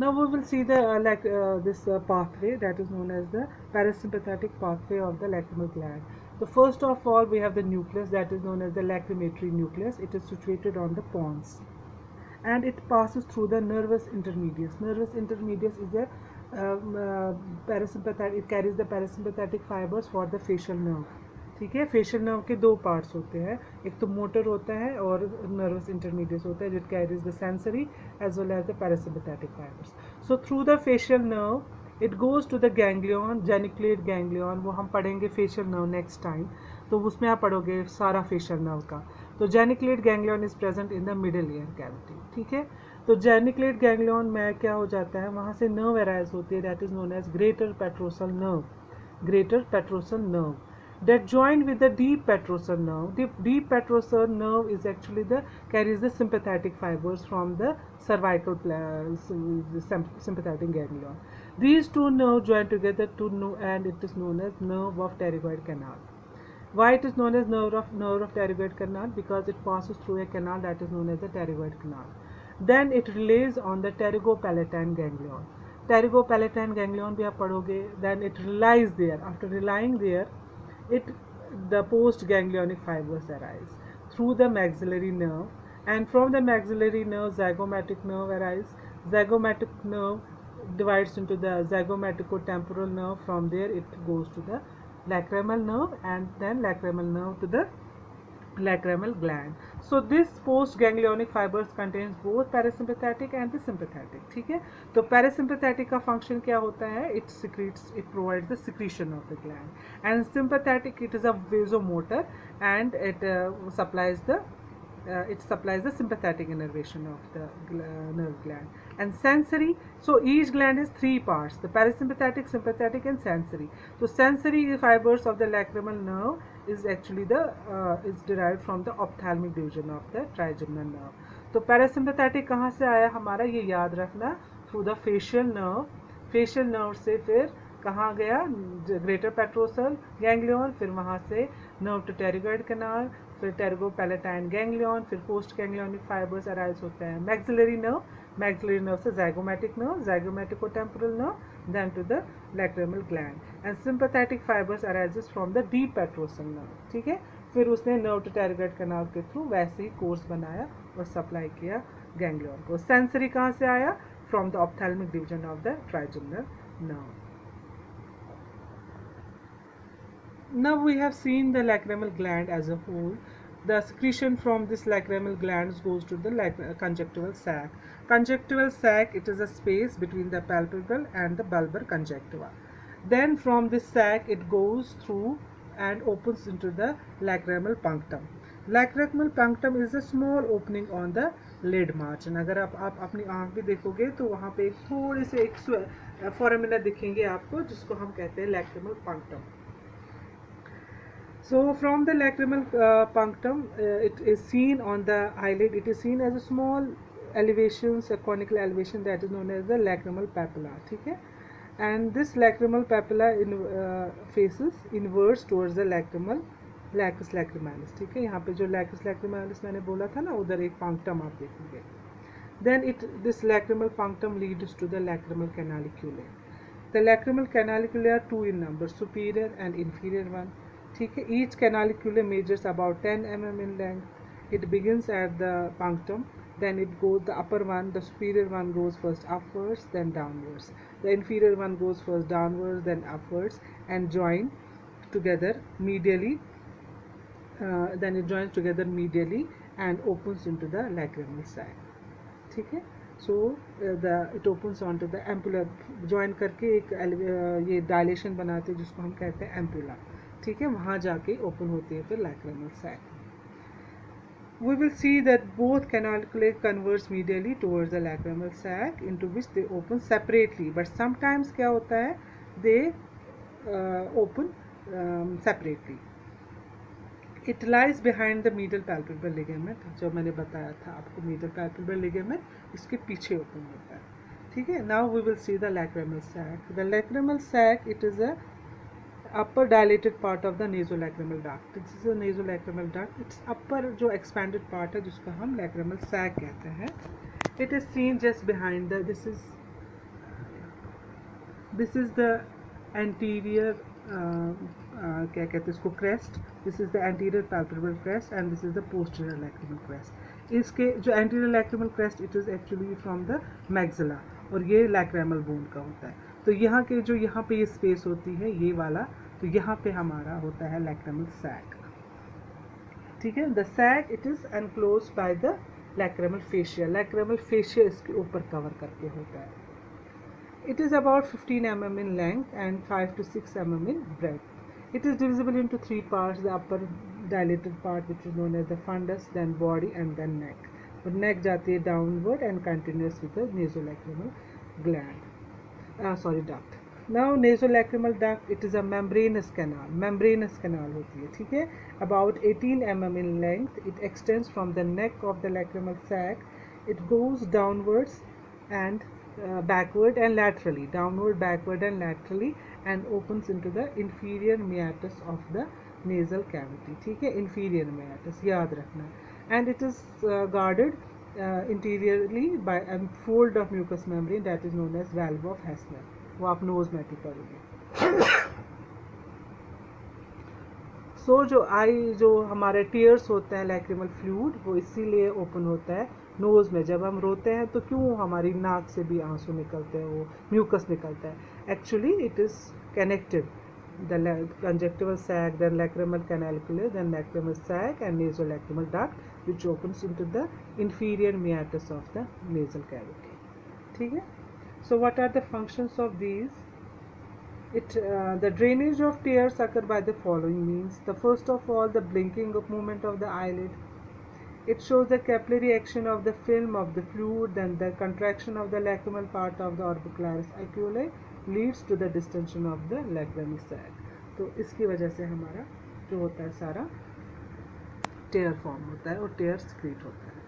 Now we will see the this pathway that is known as the parasympathetic pathway of the lacrimal gland. So first of all, we have the nucleus that is known as the lacrimatory nucleus. It is situated on the pons, and it passes through the nervus intermedius. Nervus intermedius is the parasympathetic. It carries the parasympathetic fibers for the facial nerve. ठीक है, facial nerve के दो parts होते हैं, एक तो motor होता है और नर्वस इंटरमीडियस होता है जो carries the sensory as well as the parasympathetic fibres. So through the facial nerve it goes to the ganglion, geniculate ganglion. वो हम पढ़ेंगे फेशियल नर्व नेक्स्ट टाइम, तो उसमें आप पढ़ोगे सारा फेशियल नर्व का. तो geniculate ganglion is present in the middle ear cavity. ठीक है, तो जेनिकुलेट गैंग्लियन में क्या हो जाता है, वहाँ से नर्व अराइज होती है that is known as greater petrosal nerve. Greater petrosal nerve that joined with the deep petrosal nerve. The deep petrosal nerve is actually the carries the sympathetic fibers from the cervical sympathetic ganglion. These two nerves join together to know, and it is known as nerve of pterygoid canal. Why it is known as nerve of pterygoid canal? Because it passes through a canal that is known as the pterygoid canal. Then it relays on the pterygopalatine ganglion. Pterygopalatine ganglion भी आप पढ़ोगे. Then it relies there. After relying there, the postganglionic fibers arise through the maxillary nerve, and from the maxillary nerve zygomatic nerve arise. Zygomatic nerve divides into the zygomaticotemporal nerve. From there it goes to the lacrimal nerve, and then lacrimal nerve to the lacrimal gland. So this postganglionic fibers contains both parasympathetic and the sympathetic. ठीक है, तो parasympathetic का function क्या होता है, it provides the secretion of the gland, and sympathetic it is a vasomotor, and it supplies the sympathetic innervation of the nerve gland. And sensory, so each gland has three parts: the parasympathetic, sympathetic, and sensory. So sensory fibers of the lacrimal nerve is actually is derived from the ophthalmic division of the trigeminal nerve. तो parasympathetic कहाँ से आया हमारा, ये याद रखना, through the facial nerve. facial nerve से फिर कहाँ गया, ग्रेटर पेट्रोसल गैंग्लियन, फिर वहाँ से नर्व टू टेरिगॉइड कैनाल, फिर टेरिगोपैलेटाइन गैंग्लियन, फिर पोस्ट गैंग्लियनिक फाइबर्स अराइज होते हैं मैक्सिलरी नर्व. मैक्सिलरी नर्व से zygomatic nerve, zygomatic-temporal nerve, then to the lacrimal gland, and sympathetic fibers arises from the deep petrosal nerve. ठीक है, फिर उसने nerve to pterygoid canal के through वैसे ही course बनाया और सप्लाई किया गैंग्लियन को. सेंसरी कहाँ से आया, from the ophthalmic division of the trigeminal nerve. Now we have seen the lacrimal gland as a whole. The secretion from this lacrimal glands goes to the conjunctival sac. Conjunctival sac, it is a space between the palpebral and the bulbar conjunctiva. Then from this sac it goes through and opens into the lacrimal punctum. Lacrimal punctum is a small opening on the lid margin. अगर आप अपनी आँख भी देखोगे तो वहाँ पे एक थोड़े से एक फोरामिना दिखेंगे आपको, जिसको हम कहते हैं lacrimal punctum. So from the lacrimal punctum, it is seen on the eyelid. It is seen as a small elevations, a conical elevation that is known as the lacrimal papilla. ठीक है, and this lacrimal papilla faces inwards towards the lacrimal lacus lacrimalis. ठीक है, यहाँ पे जो lacus lacrimalis मैंने बोला था ना, उधर एक punctum आप देखोगे. Then this lacrimal punctum leads to the lacrimal canaliculae. The lacrimal canaliculae are two in number, superior and inferior one. ठीक है, each canalicule measures about 10 mm in length. It begins at the punctum, then it goes, the upper one, the superior one goes first upwards, then downwards. The inferior one goes first downwards, then upwards, and join together medially. Then it joins together medially and opens into the lacrimal sac. ठीक है, so it opens onto the ampulla. Join करके एक ये dilation बनाते हैं जिसको हम कहते हैं ampulla. ठीक है, वहाँ जाके ओपन होती है फिर lacrimal sac. We will see that both canaliculae converge medially towards the lacrimal sac, into which they open separately. But sometimes क्या होता है, they open separately. It lies behind the medial palpebral ligament. जो मैंने बताया था आपको, medial palpebral ligament इसके पीछे ओपन होता है. ठीक है, now we will see the lacrimal sac. The lacrimal sac, it is a upper dilated part of the nasolacrimal duct. This is a nasolacrimal duct. Its upper जो expanded part है जिसको हम lacrimal sac कहते हैं. It is seen just behind this is this is the anterior क्या कहते हैं इसको, crest. This is the anterior palpebral crest and this is the posterior lacrimal crest. इसके जो anterior lacrimal crest it is actually from the maxilla और ये लैक्रेमल bone का होता है. तो यहाँ के जो यहाँ पे ये स्पेस होती है ये वाला, तो यहाँ पे हमारा होता है लैक्रेमल सैक. ठीक है. The sac it is enclose by the lacrimal fascia. Lacrimal fascia इसके ऊपर कवर करके होता है. It is about 15 mm in length and 5 to 6 mm in breadth. It is divisible into three parts: the upper dilated part, which is known as the fundus, then body, and then neck. But neck जाती है downward and continuous with the nasolacrimal gland. Duct. Now nasolacrimal duct, it is a membranous canal. Membranous canal होती है, ठीक है. About 18 mm in length. It extends from the neck of the lacrimal sac. It goes downwards and backward and laterally, downward, backward and laterally, and opens into the inferior meatus of the nasal cavity. ठीक है. inferior meatus याद रखना. And it is guarded interiorly by a fold of mucous membrane that is known as valve of Hessner. वो आप knows में भी पढ़ोगे. सो जो जो हमारे टीयर्स होते हैं लैक्रिमल फ्लूइड वो इसीलिए ओपन होता है नोज़ में. जब हम रोते हैं तो क्यों हमारी नाक से भी आंसू निकलते हैं, वो म्यूकस निकलता है. Actually it is connected the conjunctival sac, then lacrimal canalicular, then lacrimal sac and nasolacrimal duct which opens into the inferior meatus of the nasal cavity. ठीक है. So what are the functions of these? The drainage of tears occur by the following means. The first of all, the blinking of movement of the eyelid. It shows the capillary action of the film of the fluid. Then the contraction of the lacrimal part of the orbicularis oculi leads to the distension of the lacrimal sac. तो इसकी वजह से हमारा जो होता है सारा टेयर form होता है और टेयर सिक्रीट होता है.